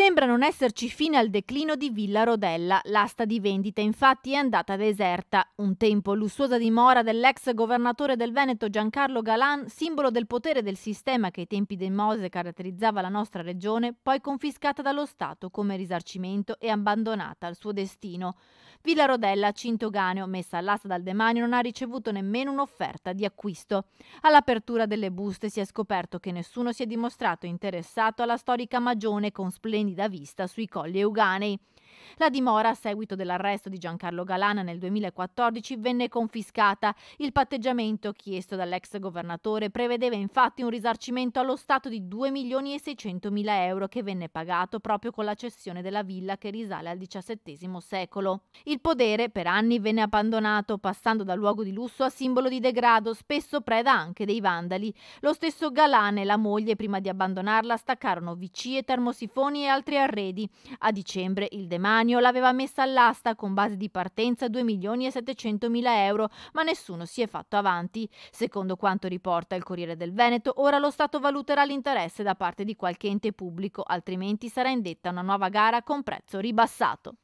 Sembra non esserci fine al declino di Villa Rodella. L'asta di vendita infatti è andata deserta. Un tempo lussuosa dimora dell'ex governatore del Veneto Giancarlo Galan, simbolo del potere del sistema che ai tempi dei Mose caratterizzava la nostra regione, poi confiscata dallo Stato come risarcimento e abbandonata al suo destino. Villa Rodella, Cintoganeo, messa all'asta dal demanio, non ha ricevuto nemmeno un'offerta di acquisto. All'apertura delle buste si è scoperto che nessuno si è dimostrato interessato alla storica magione con splendida vista sui colli euganei. La dimora, a seguito dell'arresto di Giancarlo Galan nel 2014, venne confiscata. Il patteggiamento chiesto dall'ex governatore prevedeva infatti un risarcimento allo Stato di 2.600.000 euro che venne pagato proprio con la cessione della villa che risale al XVII secolo. Il podere per anni venne abbandonato, passando da luogo di lusso a simbolo di degrado, spesso preda anche dei vandali. Lo stesso Galan e la moglie, prima di abbandonarla, staccarono vicie, termosifoni e altri arredi. A dicembre il demanio l'aveva messa all'asta con base di partenza 2.700.000 euro, ma nessuno si è fatto avanti. Secondo quanto riporta il Corriere del Veneto, ora lo Stato valuterà l'interesse da parte di qualche ente pubblico, altrimenti sarà indetta una nuova gara con prezzo ribassato.